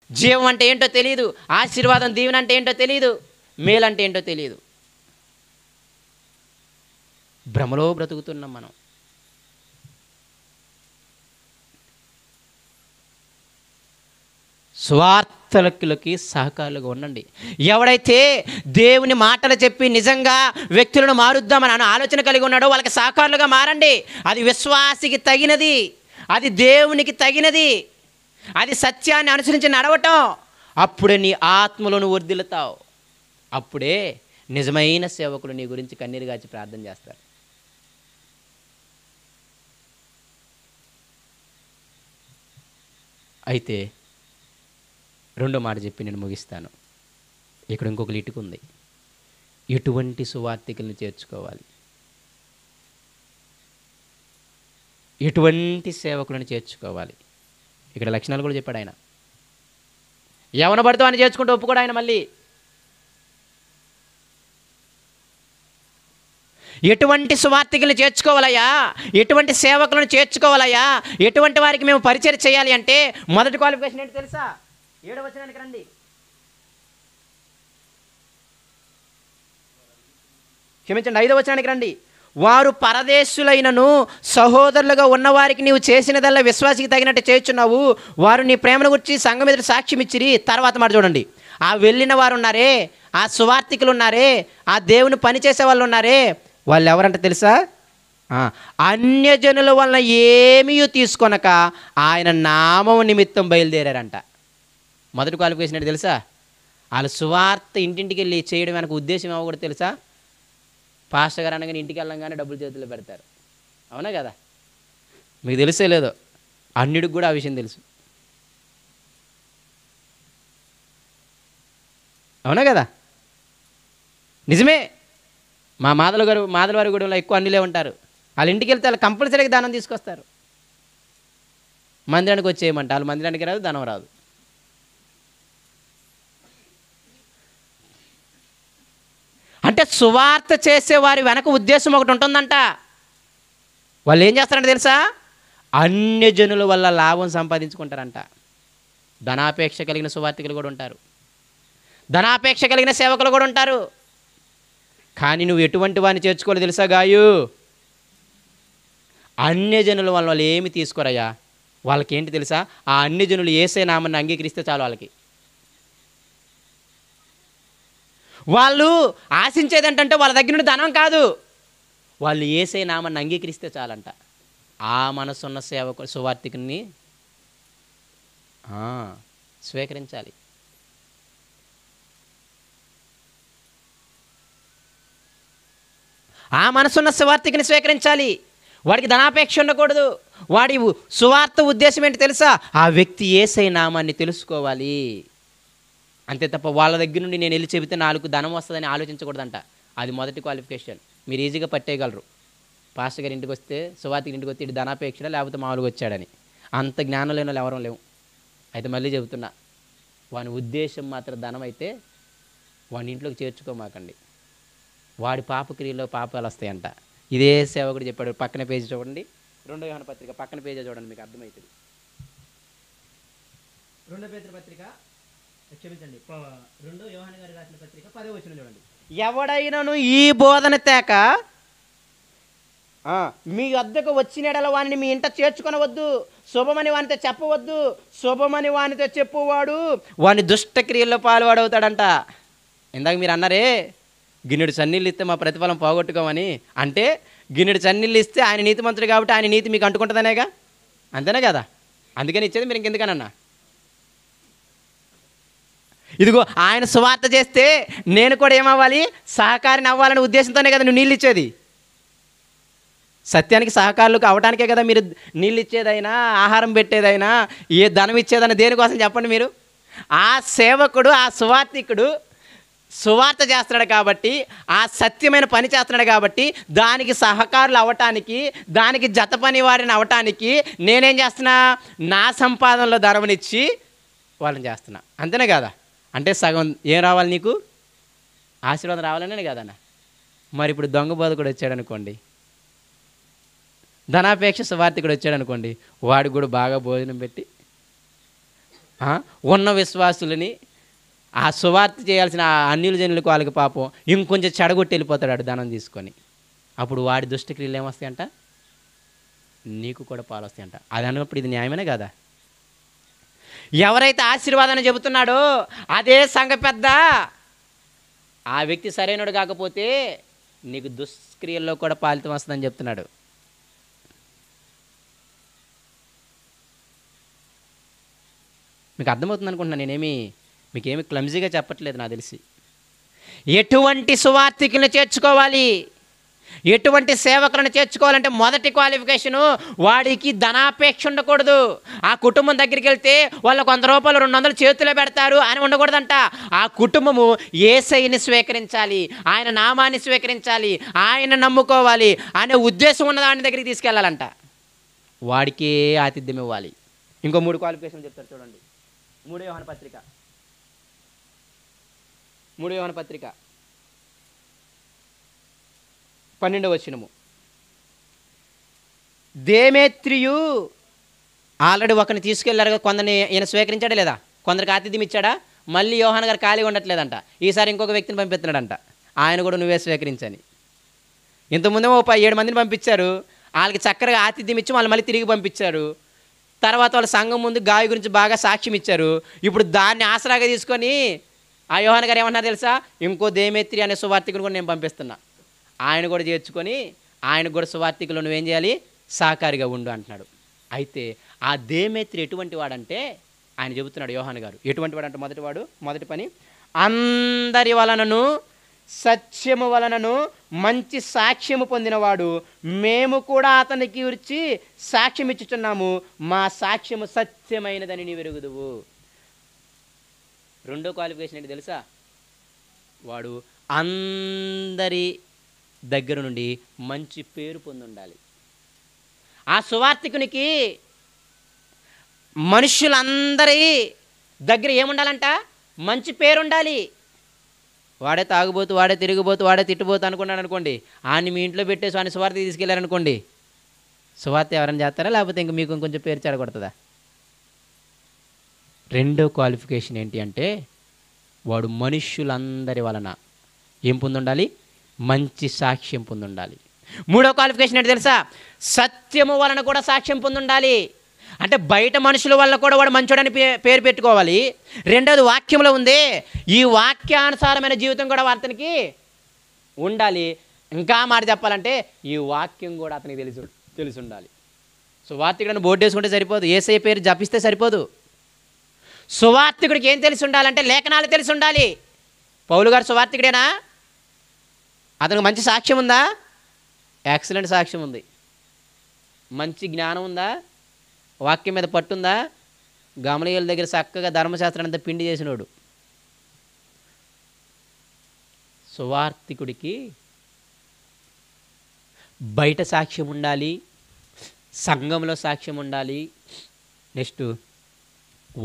జీవం అంటే ఏంటో తెలియదు, ఆశీర్వాదం దీవెన అంటే ఏంటో తెలియదు, మేలంటే ఏంటో తెలియదు. భ్రమలో బ్రతుకుతున్నాం మనం. స్వార్థలకి సహకారులుగా ఉండండి. ఎవడైతే దేవుని మాటలు చెప్పి నిజంగా వ్యక్తులను మారుద్దామని ఆలోచన కలిగి ఉన్నాడో వాళ్ళకి సహకారులుగా మారండి. అది విశ్వాసికి తగినది, అది దేవునికి తగినది, అది సత్యాన్ని అనుసరించి నడవటం. అప్పుడే నీ ఆత్మలను వర్ధిల్లుతావు. అప్పుడే నిజమైన సేవకులు నీ గురించి కన్నీరు గాచి ప్రార్థన చేస్తారు. అయితే రెండో మాట చెప్పి నేను ముగిస్తాను. ఇక్కడ ఇంకొక లిటుకు ఉంది. ఎటువంటి సువార్థికులను చేర్చుకోవాలి, ఎటువంటి సేవకులను చేర్చుకోవాలి. ఇక్కడ లక్షణాలు కూడా చెప్పాడు ఆయన. ఎవన పడితే అని చేర్చుకుంటూ ఒప్పుకోడు ఆయన. మళ్ళీ ఎటువంటి సువార్థికులను చేర్చుకోవాలయ్యా, ఎటువంటి సేవకులను చేర్చుకోవాలయ్యా, ఎటువంటి వారికి మేము పరిచయం చేయాలి అంటే మొదటి క్వాలిఫికేషన్ ఏంటి తెలుసా? 7వ వచనానికి రండి. క్షమించండి, 5వ వచనానికి రండి. వారు పరదేశులైనను సహోదరులుగా ఉన్నవారికి నీవు చేసినదల్లా విశ్వాసికి తగినట్టు చేయుచున్నావు. వారు నీ ప్రేమను గురించి సంఘం ఎదుట సాక్ష్యం ఇచ్చిరి. తర్వాత మాట చూడండి. ఆ వెళ్ళిన వారు ఉన్నారే, ఆ సువార్థికులు ఉన్నారే, ఆ దేవుని పని చేసే వాళ్ళు ఉన్నారే, వాళ్ళు ఎవరంటే తెలుసా? అన్యజనుల వలన ఏమీ తీసుకొనక ఆయన నామము నిమిత్తం బయలుదేరారంట. మొదటి క్వాలిఫికేషన్ ఏంటి తెలుసా? వాళ్ళ సువార్త ఇంటింటికి వెళ్ళి చేయడం వెనక ఉద్దేశం ఏమో కూడా తెలుసా? పాస్టర్ గారు అనగానే ఇంటికి వెళ్ళంగానే డబ్బులు చేతుల్లో పెడతారు. అవునా కదా? మీకు తెలిసే లేదో, అన్యుడికి కూడా ఆ విషయం తెలుసు. అవునా కదా? నిజమే. మా మాదలవారి గూడెంలో ఎక్కువ అన్నిలే ఉంటారు. వాళ్ళ ఇంటికి వెళ్తే వాళ్ళు కంపల్సరీగా దానం తీసుకొస్తారు. మందిరానికి వచ్చేయమంట, వాళ్ళు మందిరానికి రాదు, ధనం రాదు. అంటే సువార్త చేసేవారి వెనక ఉద్దేశం ఒకటి ఉంటుందంట. వాళ్ళు ఏం చేస్తారంటే తెలుసా? అన్యజనుల వల్ల లాభం సంపాదించుకుంటారంట. ధనాపేక్ష కలిగిన సువార్థికులు కూడా ఉంటారు, ధనాపేక్ష కలిగిన సేవకులు కూడా ఉంటారు. కానీ నువ్వు ఎటువంటి వాడిని చేర్చుకోవాలి తెలుసా గాయు? అన్యజనుల వల్ల వాళ్ళు ఏమి తీసుకోరయ్యా. వాళ్ళకి ఏంటి తెలుసా? ఆ అన్యజనులు యేసే నామాన్ని అంగీకరిస్తే చాలు. వాళ్ళు ఆశించేది ఏంటంటే వాళ్ళ దగ్గర నుండి ధనం కాదు, వాళ్ళు యేసే నామాన్ని అంగీకరిస్తే చాలంట. ఆ మనసున్న సేవకుడు సువార్థికుని స్వీకరించాలి. ఆ మనసున్న సువార్థికుని స్వీకరించాలి. వాడికి ధనాపేక్ష ఉండకూడదు. వాడి సువార్త ఉద్దేశం ఏంటి తెలుసా? ఆ వ్యక్తి యేసే నామాన్ని తెలుసుకోవాలి. అంతే తప్ప వాళ్ళ దగ్గర నుండి నేను వెళ్ళి చెబితే 4 ధనం వస్తుందని ఆలోచించకూడదంట. అది మొదటి క్వాలిఫికేషన్. మీరు ఈజీగా పట్టేయగలరు. పాస్టర్ గారి ఇంటికి వస్తే, సువార్తికి ఇంటికి వస్తే ఇటు ధనాపేక్ష లేకపోతే మామూలుగా వచ్చాడని. అంత జ్ఞానం లేని వాళ్ళు ఎవరూ లేవు. అయితే మళ్ళీ చెబుతున్నా, వాని ఉద్దేశం మాత్రం ధనం అయితే వాని ఇంట్లోకి చేర్చుకోమాకండి. వాడి పాపక్రియలో పాపాలు వస్తాయంట. ఇదే సేవకుడు చెప్పాడు. పక్కన పేజీ చూడండి, 2వ యోహాను పత్రిక పక్కన పేజీ చూడండి, మీకు అర్థమవుతుంది. 2వ పేతురు పత్రిక, క్షమించండి, 2వ యోహాను గారు రాసిన పత్రిక 10వ వచనం చూడండి. ఎవడైనను ఈ బోధన తేక మీ వద్దకు వచ్చినడల వానిని మీ ఇంట చేర్చుకొనవద్దు, శుభమని వానితో చెప్పవద్దు. శుభమని వానితో చెప్పువాడు వాని దుష్టక్రియల్లో పాల్వాడవుతాడంట. ఇందాక మీరు అన్నారే గిన్నెడు చన్నీళ్ళు ఇస్తే మా ప్రతిఫలం పోగొట్టుకోమని. అంటే గిన్నెడు చన్నీళ్ళు ఇస్తే ఆయన నీతిమంతుడు కాబట్టి ఆయన నీతి మీకు అంటుకుంటుందనేగా, అంతేనే కదా? అందుకని ఇచ్చేది మీరు ఇంకెందుకనన్నా. ఇదిగో ఆయన సువార్త చేస్తే నేను కూడా ఏమవ్వాలి? సహకారిని అవ్వాలనే ఉద్దేశంతోనే కదా నువ్వు నీళ్ళు ఇచ్చేది. సత్యానికి సహకారులకు అవటానికే కదా మీరు నీళ్ళు ఇచ్చేదైనా, ఆహారం పెట్టేదైనా, ఏ ధనం ఇచ్చేదైనా దేనికోసం చెప్పండి మీరు? ఆ సేవకుడు, ఆ సువార్థికుడు సువార్త చేస్తున్నాడు కాబట్టి, ఆ సత్యమైన పని చేస్తున్నాడు కాబట్టి, దానికి సహకారులు అవ్వటానికి, దానికి జత పని వారిని అవ్వటానికి నేనేం చేస్తున్నా? నా సంపాదనలో ధనమునిచ్చి వాళ్ళని చేస్తున్నా. అంతేనే కదా? అంటే సగం ఏం రావాలి నీకు? ఆశీర్వాదం రావాలనే కదన్నా. మరి ఇప్పుడు దొంగ బోధకుడు వచ్చాడు అనుకోండి, ధనాపేక్ష సువార్థికుడు వచ్చాడు అనుకోండి, వాడికి కూడా బాగా భోజనం పెట్టి ఆ, ఉన్న విశ్వాసులని ఆ సువార్త చేయాల్సిన ఆ అన్యుల జనులకు వాళ్ళకి పాపం ఇంకొంచెం చెడగొట్టి వెళ్ళిపోతాడు ఆడు ధనం తీసుకొని. అప్పుడు వాడి దుష్టక్రియలు ఏమొస్తాయంట? నీకు కూడా పాలు వస్తాయంట. అది అన్నప్పుడు ఇది న్యాయమేనే కదా? ఎవరైతే ఆశీర్వాదాన్ని చెబుతున్నాడో అదే సంఘ పెద్ద, ఆ వ్యక్తి సరైనడు కాకపోతే నీకు దుష్క్రియల్లో కూడా పాలితం వస్తుందని చెప్తున్నాడు. మీకు అర్థమవుతుంది అనుకుంటున్నాను. మీకేమి క్లమ్జీగా చెప్పట్లేదు నాకు తెలిసి. ఎటువంటి సువార్థికులను చేర్చుకోవాలి, ఎటువంటి సేవకులను చేర్చుకోవాలంటే మొదటి క్వాలిఫికేషను వాడికి ధనాపేక్ష ఉండకూడదు. ఆ కుటుంబం దగ్గరికి వెళ్తే వాళ్ళు 100 రూపాయలు 200 చేతిలో పెడతారు అని ఉండకూడదంట. ఆ కుటుంబము యేసయ్యని స్వీకరించాలి, ఆయన నామాన్ని స్వీకరించాలి, ఆయన నమ్ముకోవాలి అనే ఉద్దేశం ఉన్న దాని దగ్గరికి తీసుకెళ్ళాలంట. వాడికే ఆతిథ్యం ఇవ్వాలి. ఇంకో 3 క్వాలిఫికేషన్ చెప్తారు చూడండి. 3 యోహాను పత్రిక 12వ వచనము. దేమేత్రియు ఆల్రెడీ ఒకరిని తీసుకెళ్లారు కదా, కొందరిని ఈయన స్వీకరించాడా లేదా? కొందరికి ఆతిథ్యం ఇచ్చాడా? మళ్ళీ యోహాను గారు ఖాళీగా ఉండట్లేదంట, ఈసారి ఇంకొక వ్యక్తిని పంపిస్తున్నాడంట. ఆయన కూడా నువ్వే స్వీకరించని. ఇంతకుముందే 7 మందిని పంపించారు, వాళ్ళకి చక్కగా ఆతిథ్యం ఇచ్చి వాళ్ళు మళ్ళీ తిరిగి పంపించారు. తర్వాత వాళ్ళ సంఘం ముందు గాయ గురించి బాగా సాక్ష్యం ఇచ్చారు. ఇప్పుడు దాన్ని ఆసరాగా తీసుకొని ఆ యోహాను గారు ఏమన్నారు తెలుసా? ఇంకో దేమేత్రి అనే సువార్థికుని కూడా నేను పంపిస్తున్నా, ఆయన కూడా చేర్చుకొని ఆయన కూడా సువార్థికులు నువ్వేం చేయాలి, సహకారిగా ఉండు అంటున్నాడు. అయితే ఆ దేమేత్రి ఎటువంటి వాడంటే ఆయన చెబుతున్నాడు యోహాను గారు. ఎటువంటి వాడంటే మొదటి పని, అందరి వలనను సత్యము వలనను మంచి సాక్ష్యము పొందినవాడు, మేము కూడా అతనికి గురించి సాక్ష్యం ఇచ్చుచున్నాము, మా సాక్ష్యము సత్యమైనదని నీ వెరుగుదువు. రెండో క్వాలిఫికేషన్ ఏంటి తెలుసా? వాడు అందరి దగ్గర నుండి మంచి పేరు పొంది ఉండాలి. ఆ సువార్థికునికి మనుషులందరి దగ్గర ఏముండాలంట? మంచి పేరు ఉండాలి. వాడే తాగుబోతు, వాడే తిరిగిపోతూ, వాడే తిట్టుబోతు అనుకున్నాడు అనుకోండి, ఆయన్ని మీ ఇంట్లో పెట్టేసి ఆయన సువార్త తీసుకెళ్ళారనుకోండి, సువార్త ఎవరైనా చేస్తారా, లేకపోతే ఇంక మీకు ఇంకొంచెం పేరు చెడగొడుతుందా? రెండో క్వాలిఫికేషన్ ఏంటి అంటే వాడు మనుష్యులందరి వలన ఏం పొంది ఉండాలి? మంచి సాక్ష్యం పొంది ఉండాలి. మూడో క్వాలిఫికేషన్ ఏంటి తెలుసా? సత్యము వలన కూడా సాక్ష్యం పొంది ఉండాలి. అంటే బయట మనుషుల వల్ల కూడా వాడు మంచోడని పేరు పెట్టుకోవాలి. రెండోది వాక్యంలో ఉంది, ఈ వాక్యానుసారమైన జీవితం కూడా అతనికి ఉండాలి. ఇంకా మాట చెప్పాలంటే ఈ వాక్యం కూడా అతనికి తెలిసి ఉండాలి. సువార్తికుడని బోర్డు వేసుకుంటే సరిపోదు, యేసయ్య పేరు జపిస్తే సరిపోదు. సువార్తికుడికి ఏం తెలిసి ఉండాలంటే లేఖనాలు తెలిసి ఉండాలి. పౌలు గారు సువార్తికుడేనా? అతనికి మంచి సాక్ష్యం ఉందా? ఎక్సలెంట్ సాక్ష్యం ఉంది. మంచి జ్ఞానం ఉందా? వాక్యం మీద పట్టుందా? గమలీయుల దగ్గర చక్కగా ధర్మశాస్త్రం అంతా పిండి చేసినోడు. సువార్తికుడికి బయట సాక్ష్యం ఉండాలి, సంఘంలో సాక్ష్యం ఉండాలి, నెక్స్ట్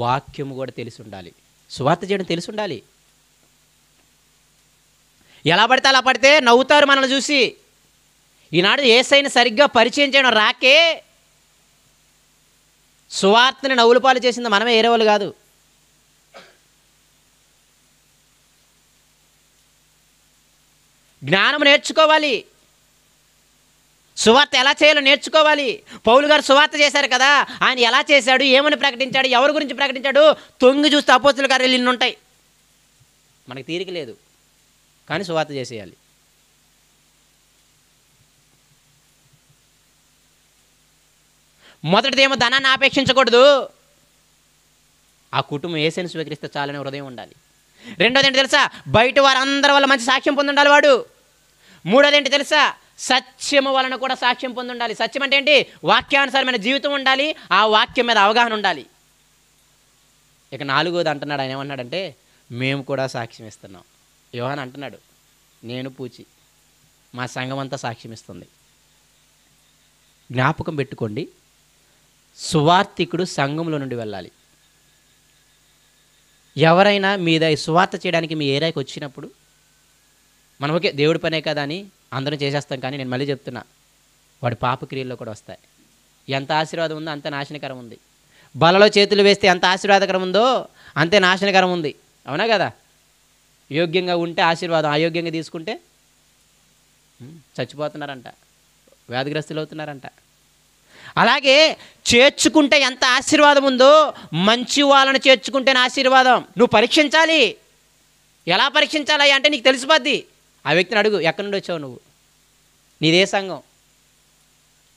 వాక్యము కూడా తెలిసి ఉండాలి. సువార్త చేయడం తెలిసి ఉండాలి. ఎలా పడితే అలా పడితే నవ్వుతారు మనల్ని చూసి. ఈనాడు యేసయ్యని సరిగ్గా పరిచయం చేయడం రాకే సువార్తని నవ్వుల పాలు చేసింది మనమే, వేరే వాళ్ళు కాదు. జ్ఞానం నేర్చుకోవాలి, సువార్త ఎలా చేయాలో నేర్చుకోవాలి. పౌలు గారు సువార్త చేశారు కదా, ఆయన ఎలా చేశాడు, ఏమని ప్రకటించాడు, ఎవరి గురించి ప్రకటించాడు, తొంగి చూస్తే అపోస్తుల కార్యాలు ఇన్ని ఉంటాయి. మనకి తీరిక లేదు, కానీ సువార్త చేసేయాలి. మొదటిదేమో ధనాన్ని ఆపేక్షించకూడదు, ఆ కుటుంబం యేసుని స్వీకరిస్తే చాలని హృదయం ఉండాలి. రెండోది ఏంటి తెలుసా? బయట వారందరి వల్ల మంచి సాక్ష్యం పొంది ఉండాలి వాడు. మూడోది ఏంటి తెలుసా? సత్యము వలన కూడా సాక్ష్యం పొంది ఉండాలి. సత్యం అంటే ఏంటి? వాక్యానుసారమైన జీవితం ఉండాలి, ఆ వాక్యం మీద అవగాహన ఉండాలి. ఇక నాలుగోది అంటున్నాడు, ఆయన ఏమన్నాడంటే మేము కూడా సాక్ష్యం ఇస్తున్నాం. యోహాను అంటున్నాడు, నేను పూచి మా సంఘం అంతా సాక్ష్యం ఇస్తుంది. జ్ఞాపకం పెట్టుకోండి, సువార్తికుడు సంఘంలో నుండి వెళ్ళాలి. ఎవరైనా మీద సువార్త చేయడానికి మీ ఏరియాకి వచ్చినప్పుడు మనం ఓకే దేవుడి పనే కదా అని అందరం చేసేస్తాం, కానీ నేను మళ్ళీ చెప్తున్నా, వాడి పాపక్రియల్లో కూడా వస్తాయి. ఎంత ఆశీర్వాదం ఉందో అంత నాశనకరం ఉంది. బలలో చేతులు వేస్తే ఎంత ఆశీర్వాదకరం ఉందో అంతే నాశనకరం ఉంది. అవునా కదా? యోగ్యంగా ఉంటే ఆశీర్వాదం, అయోగ్యంగా తీసుకుంటే చచ్చిపోతున్నారంట, వ్యాధిగ్రస్తులు అవుతున్నారంట. అలాగే చేర్చుకుంటే ఎంత ఆశీర్వాదం ఉందో మంచి వాళ్ళని చేర్చుకుంటేనే ఆశీర్వాదం. నువ్వు పరీక్షించాలి. ఎలా పరీక్షించాలి అంటే నీకు తెలిసిపోద్ది. ఆ వ్యక్తిని అడుగు, ఎక్కడి నుండి వచ్చావు నువ్వు, నీదే సంఘం?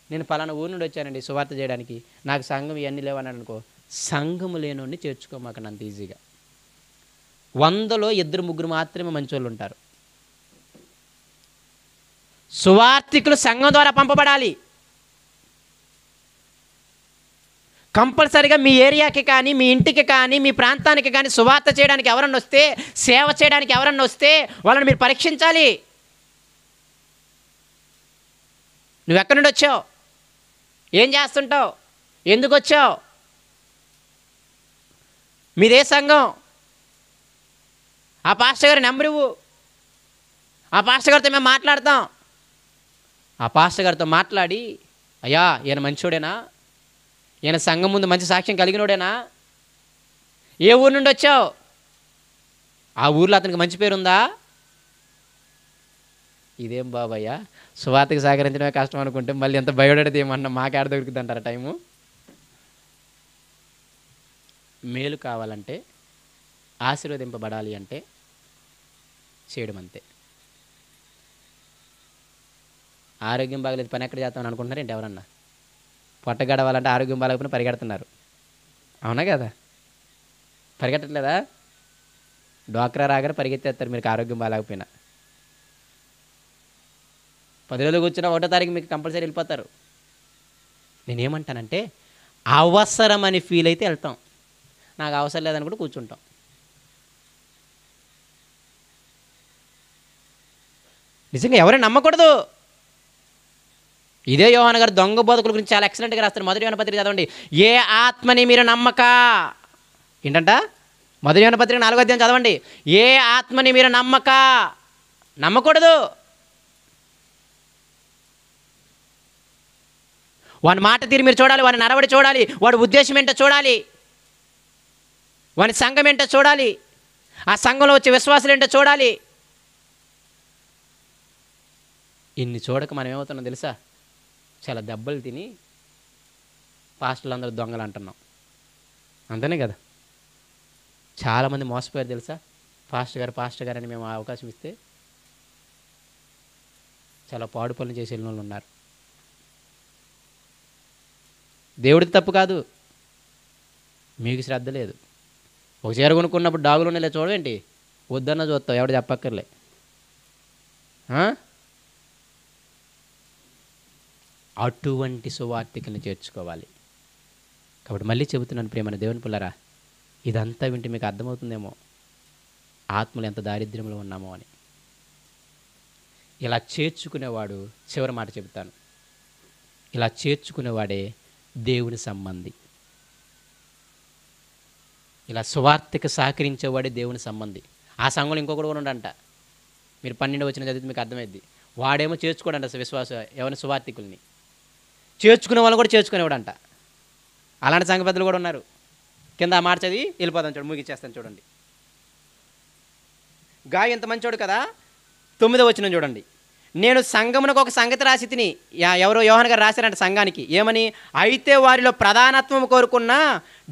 నేను పలానా ఊరి నుండి వచ్చానండి సువార్త చేయడానికి, నాకు సంఘం ఇవన్నీ లేవన్నాడు అనుకో, సంఘము లేనోడిని చేర్చుకోమాకనంత ఈజీగా. 100లో 2-3 మాత్రమే మంచోళ్ళు ఉంటారు. సువార్తికులు సంఘం ద్వారా పంపబడాలి. కంపల్సరిగా మీ ఏరియాకి కానీ, మీ ఇంటికి కానీ, మీ ప్రాంతానికి కానీ సువార్త చేయడానికి ఎవరన్నా వస్తే, సేవ చేయడానికి ఎవరన్నా వస్తే వాళ్ళని మీరు పరీక్షించాలి. నువ్వు ఎక్కడి నుండి వచ్చావు, ఏం చేస్తుంటావు, ఎందుకు వచ్చావు, మీదే సంఘం, ఆ పాస్టర్ గారి నెంబర్ ఇవ్వు, ఆ పాస్టర్ గారితో మేము మాట్లాడతాం. ఆ పాస్టర్ గారితో మాట్లాడి, అయ్యా ఈయన మంచోడేనా, ఈయన సంఘం ముందు మంచి సాక్ష్యం కలిగినోడేనా, ఏ ఊరు నుండి వచ్చావు, ఆ ఊర్లో అతనికి మంచి పేరుందా? ఇదేం బాబయ్యా సువార్తకి సహకరించడమే కష్టం అనుకుంటే మళ్ళీ ఎంత బయోడేటది ఏమన్నా మాకేడ దొరుకుతుంది అంటారా టైము? మేలు కావాలంటే, ఆశీర్వదింపబడాలి అంటే చేయడం అంతే. ఆరోగ్యం బాగలేదు పని ఎక్కడ చేస్తామని అనుకుంటున్నారు ఏంటి ఎవరన్నా? పొట్ట గడవాలంటే ఆరోగ్యం బాగలేకపోయినా పరిగెడుతున్నారు. అవునా కదా? పరిగెట్టట్లేదా? డ్వాక్రా రాగానే పరిగెత్తేస్తారు మీకు ఆరోగ్యం బాగాలేకపోయినా. 10 రోజులు కూర్చున్న 1వ తారీఖు మీకు కంపల్సరీ వెళ్ళిపోతారు. నేనేమంటానంటే అవసరమని ఫీల్ అయితే వెళ్తాం, నాకు అవసరం లేదని కూడా కూర్చుంటాం. నిజంగా ఎవరైనా నమ్మకూడదు. ఇదే యోహాను గారు దొంగ బోధకుల గురించి చాలా ఎక్సలెంట్గా రాస్తారు. 1 యోహాను పత్రిక చదవండి. ఏ ఆత్మని మీరు నమ్మక, ఏంటంట 1 యోహాను పత్రిక 4వ అధ్యాయం చదవండి. ఏ ఆత్మని మీరు నమ్మకూడదు. వాని మాట తీరు మీరు చూడాలి, వాని నడవడి చూడాలి, వాడి ఉద్దేశం ఏంటో చూడాలి, వాని సంఘం ఏంటో చూడాలి, ఆ సంఘంలో వచ్చే విశ్వాసాలు ఏంటో చూడాలి. ఇన్ని చూడక మనం ఏమవుతున్నాం తెలుసా? చాలా దెబ్బలు తిని పాస్టర్లు అందరూ దొంగలు అంటున్నాం. అంతేనే కదా? చాలామంది మోసపోయారు తెలుసా? పాస్టర్ గారు అని మేము అవకాశం ఇస్తే చాలా పాడు పనులు చేసే వాళ్ళు ఉన్నారు. దేవుడికి తప్పు కాదు, మీకు శ్రద్ధ లేదు. ఒక చీర కొనుక్కున్నప్పుడు డాగులు ఉండలే చూడవేంటి, వద్దన్న చూస్తావు, ఎవడు చెప్పక్కర్లే. అటువంటి సువార్తికల్ని చేర్చుకోవాలి. కాబట్టి మళ్ళీ చెబుతున్నాను ప్రియమైన దేవుని పిల్లరా, ఇదంతా వింటే మీకు అర్థమవుతుందేమో ఆత్మలు ఎంత దారిద్ర్యంలో ఉన్నామో అని. ఇలా చేర్చుకునేవాడు, చివరి మాట చెబుతాను, ఇలా చేర్చుకునేవాడే దేవుని సంబంధి. ఇలా సువార్తకి సహకరించేవాడే దేవుని సంబంధి. ఆ సంఘంలో ఇంకొకటి కూడా ఉండంట. మీరు 12 వచ్చిన చదివితే మీకు అర్థమైద్ది. వాడేమో చేర్చుకోడంట విశ్వాస ఎవరిని సువార్తికుల్ని, చేర్చుకునే వాళ్ళు కూడా చేర్చుకునేవాడంట. అలాంటి సంఘ పెద్దలు కూడా ఉన్నారు. కింద ఆ మాట చదివి వెళ్ళిపోదాం చూడండి, ముగిచ్చేస్తాను చూడండి. గాయ ఎంత మంచోడు కదా. 9వ వచనం చూడండి. నేను సంఘమునకు ఒక సంగతి రాసి తిని, ఎవరో యోహాను గారు రాశారంట సంఘానికి, ఏమని? అయితే వారిలో ప్రధానత్వం కోరుకున్న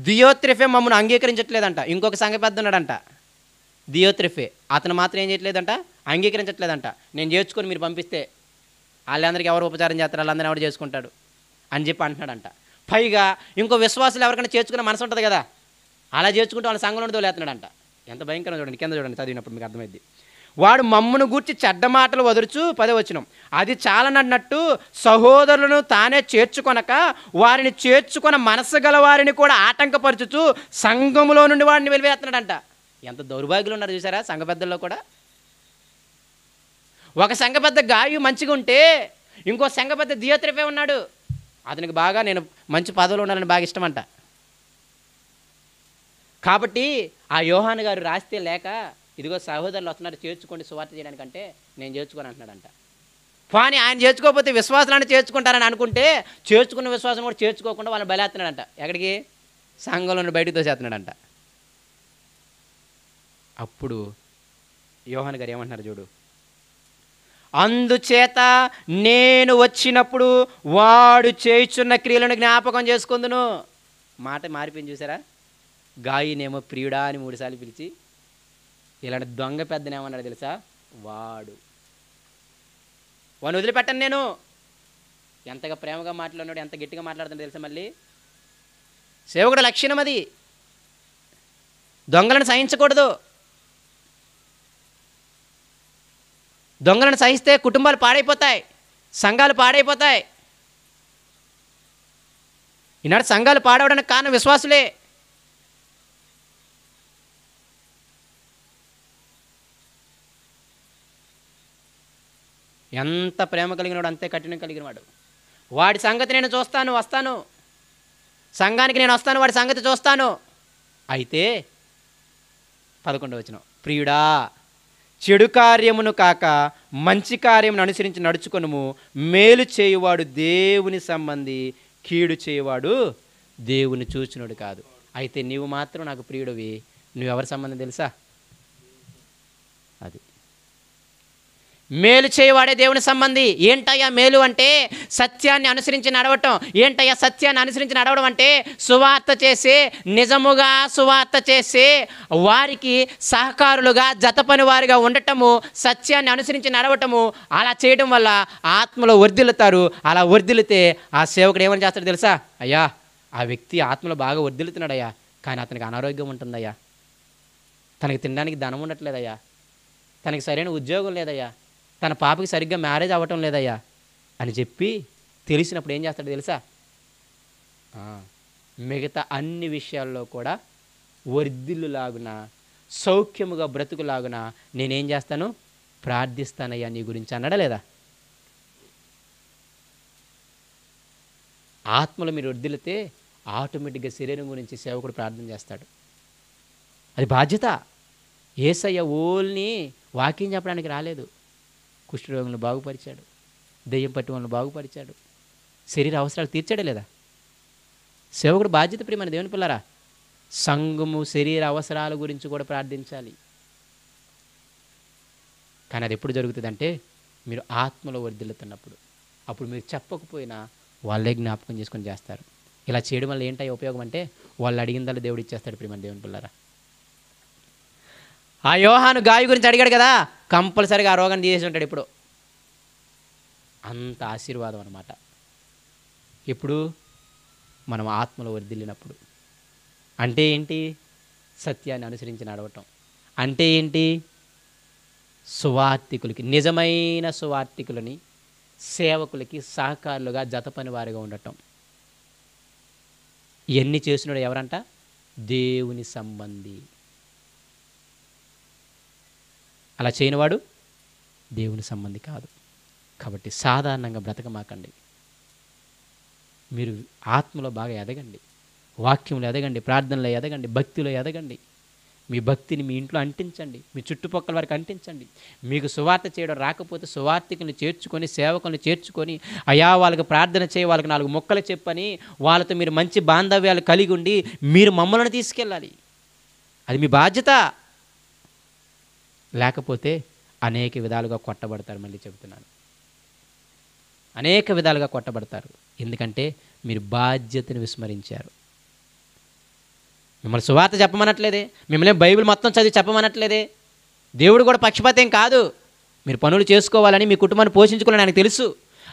దియోత్రెఫే మమ్మల్ని అంగీకరించట్లేదంట. ఇంకొక సంఘ పెద్ద ఉన్నాడంట దియోత్రెఫే, అతను మాత్రం ఏం చేయట్లేదంట, అంగీకరించట్లేదంట. నేను చేర్చుకొని మీరు పంపిస్తే వాళ్ళందరికీ ఎవరు ఉపచారం చేస్తారు, వాళ్ళందరినీ ఎవరు చేసుకుంటాడు అని చెప్పి అంటున్నాడంట. పైగా ఇంకో విశ్వాసాలు ఎవరికైనా చేర్చుకునే మనసు ఉంటుంది కదా, అలా చేర్చుకుంటే వాళ్ళ సంఘంలో తోలేస్తున్నాడంట. ఎంత భయంకరం చూడండి. కింద చూడండి, చదివినప్పుడు మీకు అర్థమైంది. వాడు మమ్మును గూర్చి చెడ్డ మాటలు వదురుచు, 10వ వచనం, అది చాలనన్నట్టు సహోదరులను తానే చేర్చుకొనక వారిని చేర్చుకొన మనసు గల వారిని కూడా ఆటంకపరచుచు సంఘములో నుండి వాడిని వెలివేస్తున్నాడంట. ఎంత దౌర్భాగ్యులు ఉన్నారు చూసారా సంఘ పెద్దల్లో కూడా. ఒక సంఘ పెద్ద గాయు మంచిగా ఉంటే ఇంకో సంఘ పెద్ద దియోత్రెఫే ఉన్నాడు, అతనికి బాగా నేను మంచి పదవులు ఉండాలని బాగా ఇష్టమంట. కాబట్టి ఆ యోహాను గారు రాస్తే లేక, ఇదిగో సహోదరులు వస్తున్నారు చేర్చుకోండి సువార్త చేయడానికంటే నేను చేర్చుకొని అంటున్నాడంట. కానీ ఆయన చేర్చుకోకపోతే విశ్వాసాలను చేర్చుకుంటారని అనుకుంటే చేర్చుకున్న విశ్వాసం కూడా చేర్చుకోకుండా వాళ్ళని బలేస్తున్నాడంట. ఎక్కడికి? సంఘంలో నుండి బయటకు తోసేస్తున్నాడంట. అప్పుడు యోహాను గారు ఏమంటున్నారు చూడు, అందుచేత నేను వచ్చినప్పుడు వాడు చేయుచున్న క్రియలను జ్ఞాపకం చేసుకుందును. మాట మారిపోయింది చూసారా. గాయినేమో ప్రియుడా అని 3 సార్లు పిలిచి, ఇలాంటి దొంగ పెద్దనేమన్నాడు తెలుసా, వాడిని వదిలిపెట్టను నేను. ఎంతగా ప్రేమగా మాట్లాడినాడు, ఎంత గట్టిగా మాట్లాడుతున్నాడు తెలుసా. మళ్ళీ సేవకుడు లక్షణం అది. దొంగలను సహించకూడదు. దొంగలను సహిస్తే కుటుంబాలు పాడైపోతాయి, సంఘాలు పాడైపోతాయి. ఈనాడు సంఘాలు పాడవడానికి కారణం విశ్వాసులే. ఎంత ప్రేమ కలిగినవాడు అంతే కఠినం కలిగినవాడు. వాడి సంగతి నేను చూస్తాను, వస్తాను. సంఘానికి నేను వస్తాను, వాడి సంగతి చూస్తాను. అయితే 11వ వచనం, ప్రియుడా చెడు కార్యమును కాక మంచి కార్యమును అనుసరించి నడుచుకొనుము. మేలు చేయువాడు దేవుని సంబంధి, కీడు చేయువాడు దేవుని చూచునుడు కాదు. అయితే నీవు మాత్రం నాకు ప్రియుడివి. నువ్వెవరి సంబంధం తెలుసా? అది మేలు చేయవాడే దేవుని సంబంధి. ఏంటయ్యా మేలు అంటే? సత్యాన్ని అనుసరించి నడవటం. ఏంటయ్యా సత్యాన్ని అనుసరించి నడవడం అంటే? సువార్త చేసే, నిజముగా సువార్త చేసే వారికి సహకారులుగా, జతపని వారిగా ఉండటము, సత్యాన్ని అనుసరించి నడవటము. అలా చేయడం వల్ల ఆత్మలో వర్ధిల్లుతారు. అలా వర్ధిల్లితే ఆ సేవకుడు ఏమని చేస్తాడు తెలుసా? అయ్యా ఆ వ్యక్తి ఆత్మలో బాగా వర్ధిల్లుతున్నాడయ్యా, కానీ అతనికి అనారోగ్యం ఉంటుందయ్యా, తనకి తినడానికి ధనం ఉండట్లేదయ్యా, తనకి సరైన ఉద్యోగం లేదయ్యా, తన పాపకి సరిగ్గా మ్యారేజ్ అవ్వటం లేదయ్యా అని చెప్పి తెలిసినప్పుడు ఏం చేస్తాడు తెలుసా? మిగతా అన్ని విషయాల్లో కూడా వర్ధిల్లులాగున, సౌఖ్యముగా బ్రతుకులాగున నేనేం చేస్తాను? ప్రార్థిస్తానయ్యా నీ గురించి అన్నాడా లేదా? ఆత్మలో మీరు వర్ధిల్లితే ఆటోమేటిక్గా శరీరం గురించి సేవకుడు ప్రార్థన చేస్తాడు. అది బాధ్యత. యేసయ్య ఓల్ని వాక్యం చెప్పడానికి రాలేదు. కుష్ఠరోగులను బాగుపరిచాడు, దెయ్యం పట్టి వాళ్ళని బాగుపరిచాడు, శరీర అవసరాలు తీర్చాడే లేదా? సేవకుడు బాధ్యత. ప్రియమైన దేవుని పిల్లరా, సంఘము శరీర అవసరాల గురించి కూడా ప్రార్థించాలి. కానీ అది ఎప్పుడు జరుగుతుందంటే మీరు ఆత్మలో వర్ధిల్లుతున్నప్పుడు. అప్పుడు మీరు చెప్పకపోయినా వాళ్ళే జ్ఞాపకం చేసుకొని చేస్తారు. ఇలా చేయడం వల్ల ఏంటో ఉపయోగం అంటే వాళ్ళు అడిగిందల్లా దేవుడు ఇచ్చేస్తాడు. ప్రియమైన దేవుని పిల్లరా, ఆ యోహాను గాయ గురించి అడిగాడు కదా, కంపల్సరీగా ఆ రోగాన్ని తీసేసి ఉంటాడు. ఇప్పుడు అంత ఆశీర్వాదం అన్నమాట. ఇప్పుడు మనం ఆత్మలో వర్ధిల్లినప్పుడు. అంటే ఏంటి? సత్యాన్ని అనుసరించి నడవటం. అంటే ఏంటి? సువార్థికులకి, నిజమైన సువార్థికులని, సేవకులకి సహకారులుగా, జతపని వారిగా ఉండటం. ఇవన్నీ చేసినాడు ఎవరంట? దేవుని సంబంధి. అలా చేయనివాడు దేవుని సంబంధి కాదు. కాబట్టి సాధారణంగా బ్రతకమాకండి. మీరు ఆత్మలో బాగా ఎదగండి, వాక్యంలో ఎదగండి, ప్రార్థనలో ఎదగండి, భక్తిలో ఎదగండి. మీ భక్తిని మీ ఇంట్లో అంటించండి, మీ చుట్టుపక్కల వారికి అంటించండి. మీకు సువార్త చేయడం రాకపోతే సువార్థికులను చేర్చుకొని, సేవకులను చేర్చుకొని, అయా వాళ్ళకి ప్రార్థన చేయి, వాళ్ళకి 4 మొక్కలు చెప్పని వాళ్ళతో మీరు మంచి బాంధవ్యాలు కలిగి ఉండి మీరు మమ్మల్ని తీసుకెళ్ళాలి. అది మీ బాధ్యత. లేకపోతే అనేక విధాలుగా కొట్టబడతారు. మళ్ళీ చెబుతున్నాను, అనేక విధాలుగా కొట్టబడతారు. ఎందుకంటే మీరు బాధ్యతను విస్మరించారు. మిమ్మల్ని సువార్త చెప్పమనట్లేదే, మిమ్మల్ని బైబిల్ మొత్తం చదివి చెప్పమనట్లేదే. దేవుడు కూడా పక్షపాతం కాదు. మీరు పనులు చేసుకోవాలని, మీ కుటుంబాన్ని పోషించుకోవాలని ఆయనకు తెలుసు.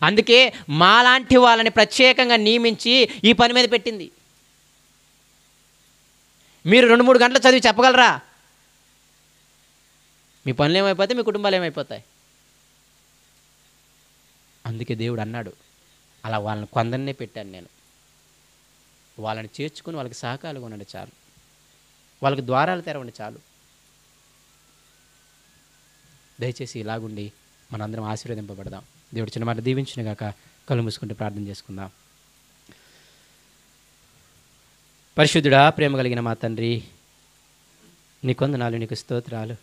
అందుకే మాలాంటి వాళ్ళని ప్రత్యేకంగా నియమించి ఈ పని మీద పెట్టింది. మీరు 2-3 గంటలు చదివి చెప్పగలరా? మీ పనులు ఏమైపోతాయి, మీ కుటుంబాలు ఏమైపోతాయి. అందుకే దేవుడు అన్నాడు, అలా వాళ్ళని కొందరినే పెట్టాను నేను. వాళ్ళని చేర్చుకుని వాళ్ళకి సహకారులుగా ఉండండి చాలు, వాళ్ళకి ద్వారాలు తెరవండి చాలు. దయచేసి ఇలాగుండి మనందరం ఆశీర్వదింపబడదాం. దేవుడు చిన్న మాట దీవించిన గాక. కళ్ళు మూసుకుంటే ప్రార్థన చేసుకుందాం. పరిశుద్ధుడా, ప్రేమ కలిగిన మా తండ్రి, నీ కొందనాలు, నీకు స్తోత్రాలు.